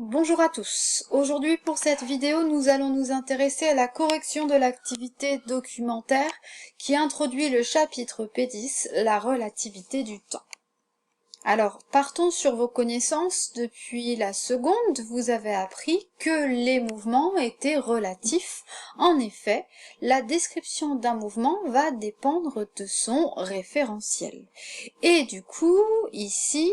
Bonjour à tous. Aujourd'hui pour cette vidéo, nous allons nous intéresser à la correction de l'activité documentaire qui introduit le chapitre P10, la relativité du temps. Alors, partons sur vos connaissances. Depuis la seconde, vous avez appris que les mouvements étaient relatifs. En effet, la description d'un mouvement va dépendre de son référentiel. Et du coup, ici,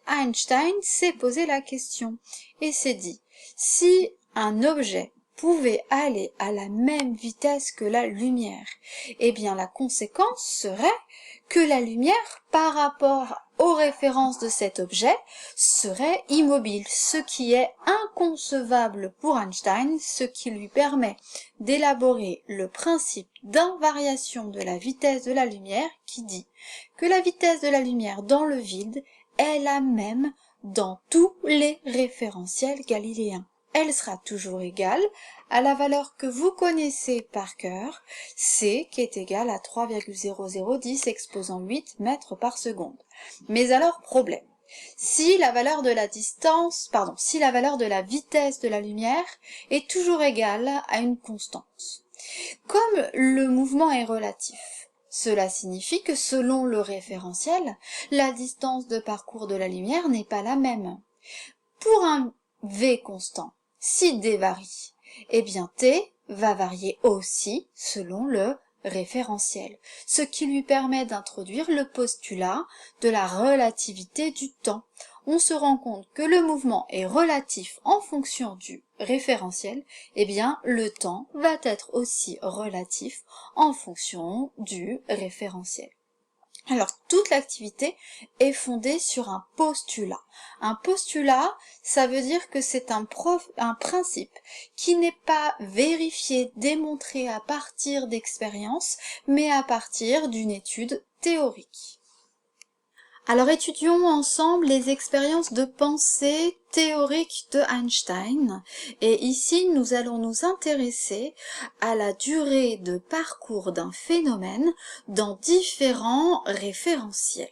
Einstein s'est posé la question et s'est dit, si un objet pouvait aller à la même vitesse que la lumière, eh bien la conséquence serait que la lumière, par rapport aux références de cet objet, serait immobile, ce qui est inconcevable pour Einstein, ce qui lui permet d'élaborer le principe d'invariation de la vitesse de la lumière qui dit que la vitesse de la lumière dans le vide est la même dans tous les référentiels galiléens. Elle sera toujours égale à la valeur que vous connaissez par cœur, c qui est égale à 3,0010 exposant 8 mètres par seconde. Mais alors, problème. Si la valeur de la vitesse de la lumière est toujours égale à une constante. Comme le mouvement est relatif, cela signifie que selon le référentiel, la distance de parcours de la lumière n'est pas la même. Pour un V constant, si D varie, eh bien T va varier aussi selon le référentiel, ce qui lui permet d'introduire le postulat de la relativité du temps. On se rend compte que le mouvement est relatif en fonction du référentiel, eh bien le temps va être aussi relatif en fonction du référentiel. Alors, toute l'activité est fondée sur un postulat. Un postulat, ça veut dire que c'est un principe qui n'est pas vérifié, démontré à partir d'expériences, mais à partir d'une étude théorique. Alors étudions ensemble les expériences de pensée théorique de Einstein. Et ici, nous allons nous intéresser à la durée de parcours d'un phénomène dans différents référentiels,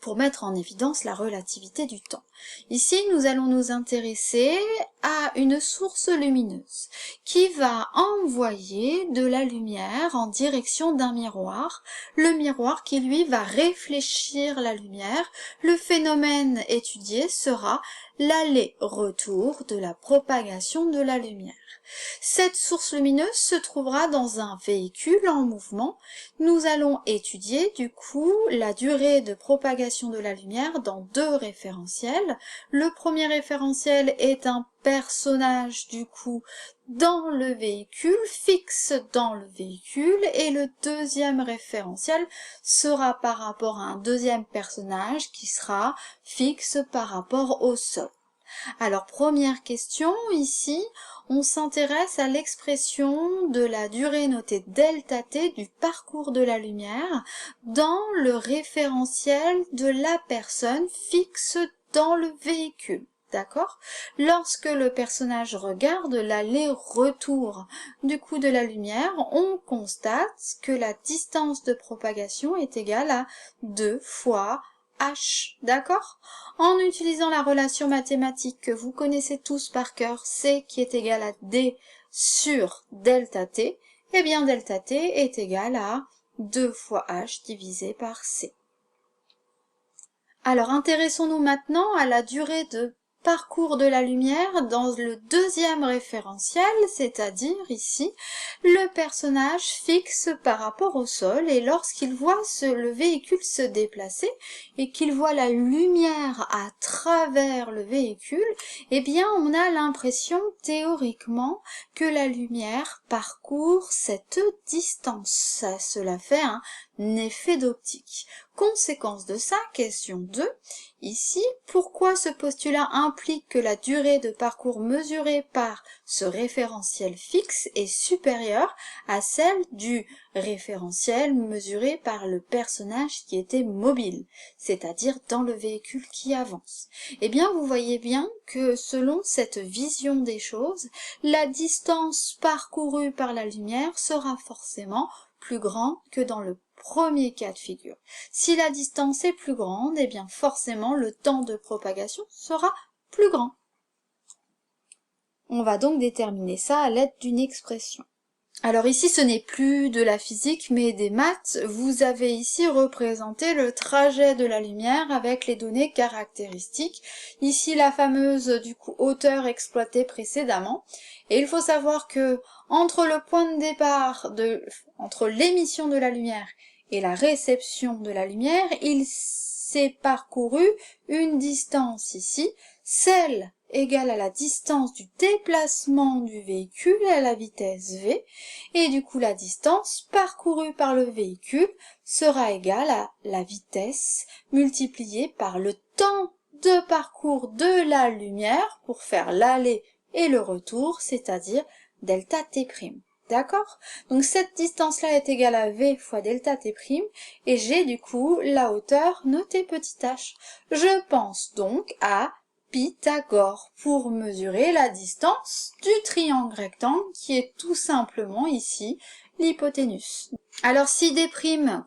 pour mettre en évidence la relativité du temps. Ici, nous allons nous intéresser à une source lumineuse qui va envoyer de la lumière en direction d'un miroir, le miroir qui lui va réfléchir la lumière. Le phénomène étudié sera l'aller-retour de la propagation de la lumière. Cette source lumineuse se trouvera dans un véhicule en mouvement. Nous allons étudier du coup la durée de propagation de la lumière dans deux référentiels. Le premier référentiel est un personnage du coup dans le véhicule, fixe dans le véhicule, et le deuxième référentiel sera par rapport à un deuxième personnage qui sera fixe par rapport au sol. Alors, première question, ici, on s'intéresse à l'expression de la durée notée delta t du parcours de la lumière dans le référentiel de la personne fixe dans le véhicule. D'accord? Lorsque le personnage regarde l'aller-retour du coup de la lumière, on constate que la distance de propagation est égale à 2 fois h, d'accord? En utilisant la relation mathématique que vous connaissez tous par cœur, C qui est égal à D sur delta t, eh bien delta t est égal à 2 fois h divisé par C. Alors intéressons-nous maintenant à la durée de parcours de la lumière dans le deuxième référentiel, c'est-à-dire ici le personnage fixe par rapport au sol, et lorsqu'il voit le véhicule se déplacer et qu'il voit la lumière à travers le véhicule, eh bien on a l'impression théoriquement que la lumière parcourt cette distance. Cela fait un effet d'optique. Conséquence de ça, question 2, ici, pourquoi ce postulat implique que la durée de parcours mesurée par ce référentiel fixe est supérieure à celle du référentiel mesuré par le personnage qui était mobile, c'est-à-dire dans le véhicule qui avance? Eh bien, vous voyez bien que selon cette vision des choses, la distance parcourue par la lumière sera forcément plus grande que dans le premier cas de figure. Si la distance est plus grande, eh bien forcément le temps de propagation sera plus grand. On va donc déterminer ça à l'aide d'une expression. Alors ici, ce n'est plus de la physique, mais des maths. Vous avez ici représenté le trajet de la lumière avec les données caractéristiques. Ici, la fameuse, hauteur exploitée précédemment. Et il faut savoir que entre le point de départ, entre l'émission de la lumière et la réception de la lumière, il s'est parcouru une distance ici, celle égale à la distance du déplacement du véhicule à la vitesse v, et la distance parcourue par le véhicule sera égale à la vitesse multipliée par le temps de parcours de la lumière pour faire l'aller et le retour, c'est-à-dire delta t'. D'accord? Donc cette distance-là est égale à v fois delta t', et j'ai la hauteur notée petit h. Je pense donc à Pythagore pour mesurer la distance du triangle rectangle qui est tout simplement ici l'hypoténuse. Alors si d'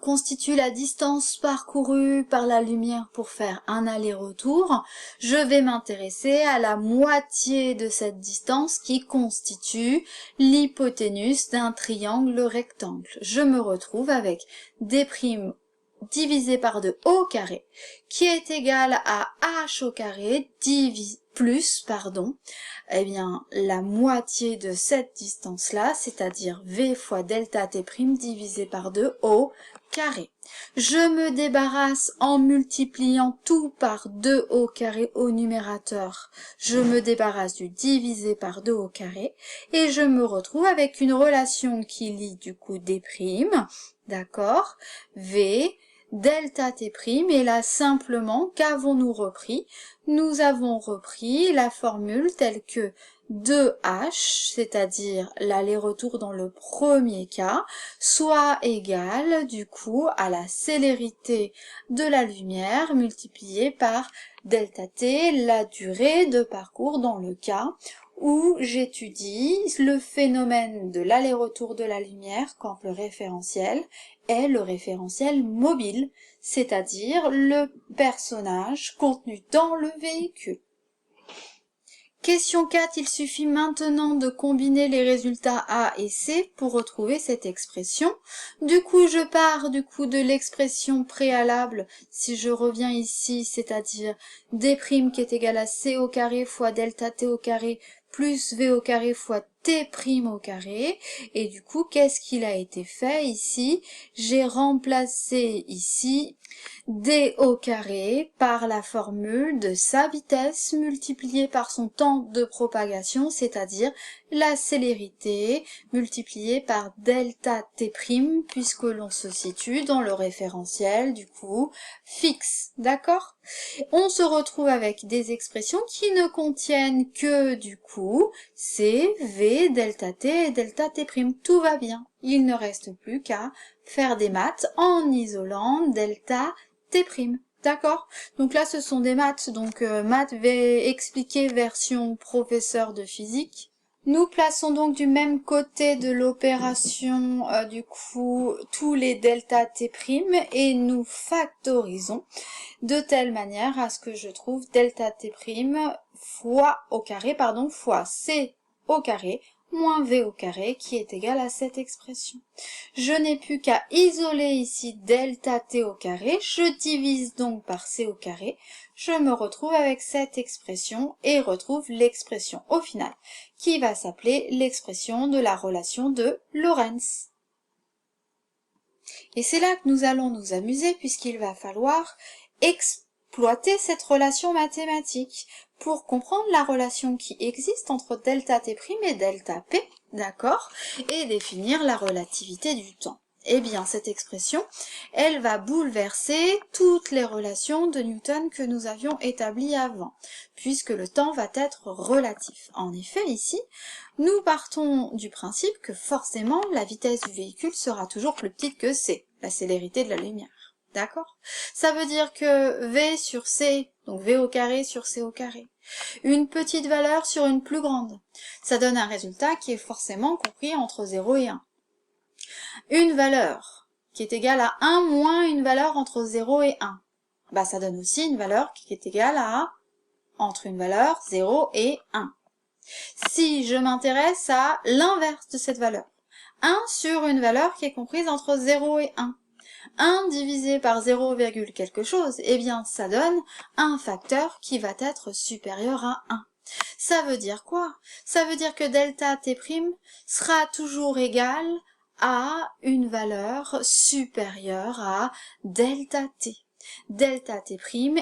constitue la distance parcourue par la lumière pour faire un aller-retour, je vais m'intéresser à la moitié de cette distance qui constitue l'hypoténuse d'un triangle rectangle. Je me retrouve avec d' divisé par 2 au carré, qui est égal à h au carré plus la moitié de cette distance-là, c'est-à-dire v fois delta t' divisé par 2 au carré. Je me débarrasse en multipliant tout par 2 au carré au numérateur. Je me débarrasse du divisé par 2 au carré et je me retrouve avec une relation qui lie d', d'accord, v delta t', et là simplement, qu'avons-nous repris? Nous avons repris la formule telle que 2h, c'est-à-dire l'aller-retour dans le premier cas, soit égal à la célérité de la lumière multipliée par delta t, la durée de parcours dans le cas où j'étudie le phénomène de l'aller-retour de la lumière quand le référentiel est le référentiel mobile, c'est-à-dire le personnage contenu dans le véhicule. Question 4, il suffit maintenant de combiner les résultats A et C pour retrouver cette expression. Je pars de l'expression préalable, si je reviens ici, c'est-à-dire d' qui est égal à C au carré fois delta t au carré plus V au carré fois T' au carré. Et qu'est-ce qu'il a été fait ici? J'ai remplacé ici D au carré par la formule de sa vitesse multipliée par son temps de propagation, c'est-à-dire la célérité multipliée par delta T', puisque l'on se situe dans le référentiel, fixe, d'accord? On se retrouve avec des expressions qui ne contiennent que, C, V, delta T et delta T'. Tout va bien. Il ne reste plus qu'à faire des maths en isolant delta T'. D'accord? Donc là, ce sont des maths. Maths expliqué version professeur de physique. Nous plaçons donc du même côté de l'opération, tous les delta T' et nous factorisons de telle manière à ce que je trouve delta T' fois C au carré moins V au carré qui est égal à cette expression. Je n'ai plus qu'à isoler ici delta T au carré, je divise donc par C au carré, je me retrouve avec cette expression et retrouve l'expression au final qui va s'appeler l'expression de la relation de Lorentz. Et c'est là que nous allons nous amuser puisqu'il va falloir exploiter cette relation mathématique pour comprendre la relation qui existe entre delta T' et delta P, d'accord, et définir la relativité du temps. Eh bien, cette expression, elle va bouleverser toutes les relations de Newton que nous avions établies avant, puisque le temps va être relatif. En effet, ici, nous partons du principe que forcément, la vitesse du véhicule sera toujours plus petite que c, la célérité de la lumière. D'accord? Ça veut dire que V sur C, donc V au carré sur C au carré, une petite valeur sur une plus grande. Ça donne un résultat qui est forcément compris entre 0 et 1. Une valeur qui est égale à 1 moins une valeur entre 0 et 1. Ça donne aussi une valeur qui est égale à entre une valeur 0 et 1. Si je m'intéresse à l'inverse de cette valeur, 1 sur une valeur qui est comprise entre 0 et 1, 1 divisé par 0, quelque chose, eh bien ça donne un facteur qui va être supérieur à 1. Ça veut dire quoi? Ça veut dire que delta t' sera toujours égal à une valeur supérieure à delta t. Delta t'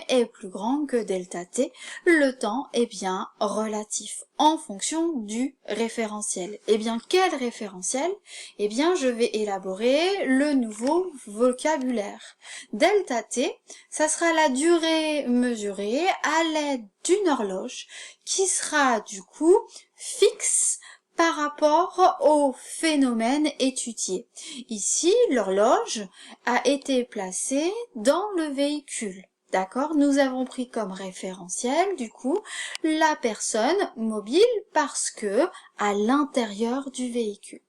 est plus grand que delta t, le temps est bien relatif en fonction du référentiel. Eh bien, quel référentiel? Eh bien, je vais élaborer le nouveau vocabulaire. Delta t, ça sera la durée mesurée à l'aide d'une horloge qui sera du coup fixe par rapport au phénomène étudié. Ici, l'horloge a été placée dans le véhicule. D'accord? Nous avons pris comme référentiel, du coup, la personne mobile parce que à l'intérieur du véhicule.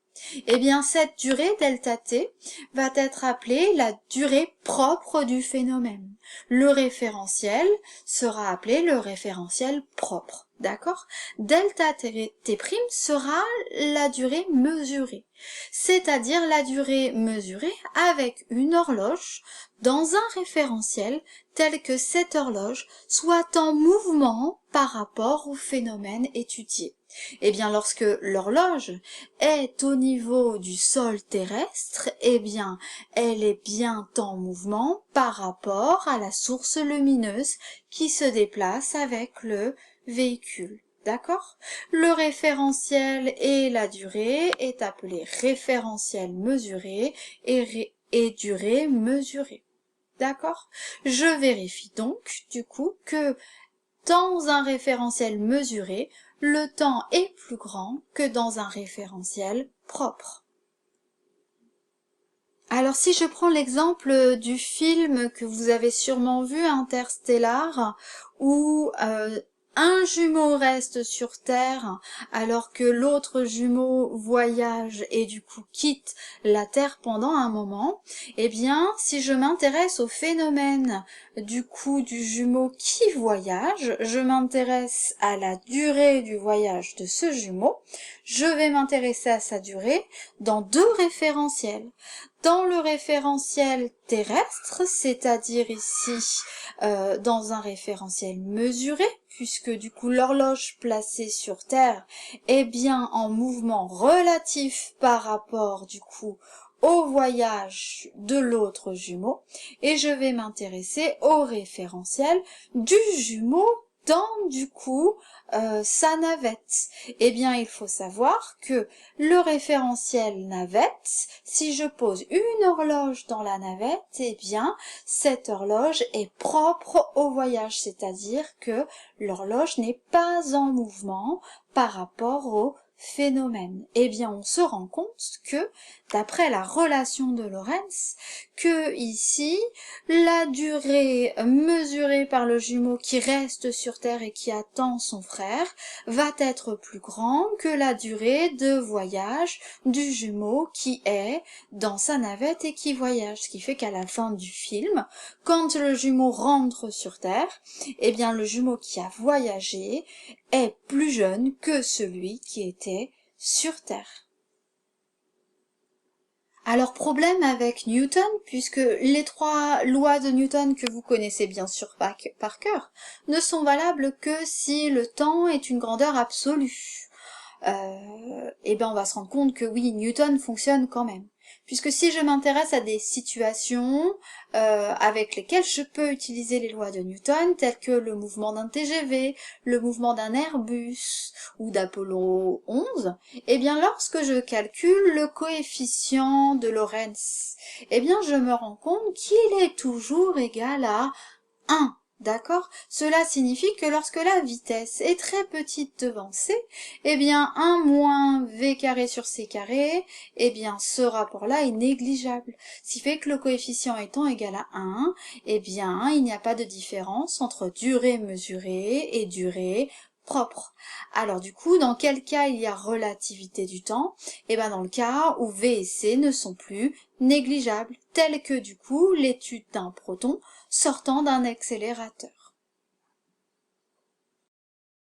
Eh bien, cette durée delta t va être appelée la durée propre du phénomène. Le référentiel sera appelé le référentiel propre. D'accord? Delta t' sera la durée mesurée, c'est-à-dire la durée mesurée avec une horloge dans un référentiel tel que cette horloge soit en mouvement par rapport au phénomène étudié. Eh bien, lorsque l'horloge est au niveau du sol terrestre, eh bien, elle est bien en mouvement par rapport à la source lumineuse qui se déplace avec le véhicule. D'accord? Le référentiel et la durée est appelé référentiel mesuré et durée mesurée. D'accord? Je vérifie donc, du coup, que dans un référentiel mesuré, le temps est plus grand que dans un référentiel propre. Alors si je prends l'exemple du film que vous avez sûrement vu, Interstellar, où un jumeau reste sur Terre alors que l'autre jumeau voyage et du coup quitte la Terre pendant un moment, eh bien si je m'intéresse au phénomène du coup du jumeau qui voyage, je m'intéresse à la durée du voyage de ce jumeau, je vais m'intéresser à sa durée dans deux référentiels. Dans le référentiel terrestre, c'est-à-dire ici dans un référentiel mesuré, puisque du coup l'horloge placée sur Terre est bien en mouvement relatif par rapport du coup au voyage de l'autre jumeau, et je vais m'intéresser au référentiel du jumeau dans du coup sa navette. Eh bien, il faut savoir que le référentiel navette, si je pose une horloge dans la navette, eh bien, cette horloge est propre au voyage, c'est-à-dire que l'horloge n'est pas en mouvement par rapport au phénomène. Eh bien, on se rend compte que, d'après la relation de Lorentz, que ici, la durée mesurée par le jumeau qui reste sur Terre et qui attend son frère va être plus grand que la durée de voyage du jumeau qui est dans sa navette et qui voyage. Ce qui fait qu'à la fin du film, quand le jumeau rentre sur Terre, eh bien le jumeau qui a voyagé est plus jeune que celui qui était sur Terre. Alors problème avec Newton, puisque les trois lois de Newton que vous connaissez bien sûr par cœur ne sont valables que si le temps est une grandeur absolue. Et ben on va se rendre compte que oui, Newton fonctionne quand même. Puisque si je m'intéresse à des situations avec lesquelles je peux utiliser les lois de Newton, telles que le mouvement d'un TGV, le mouvement d'un Airbus ou d'Apollo 11, eh bien lorsque je calcule le coefficient de Lorentz, eh bien je me rends compte qu'il est toujours égal à 1. D'accord? Cela signifie que lorsque la vitesse est très petite devant c, eh bien 1 moins v carré sur c carré, eh bien ce rapport-là est négligeable. Ce qui fait que le coefficient étant égal à 1, eh bien il n'y a pas de différence entre durée mesurée et durée propre. Alors du coup, dans quel cas il y a relativité du temps? Eh bien dans le cas où v et c ne sont plus négligeables, tel que du coup l'étude d'un proton sortant d'un accélérateur.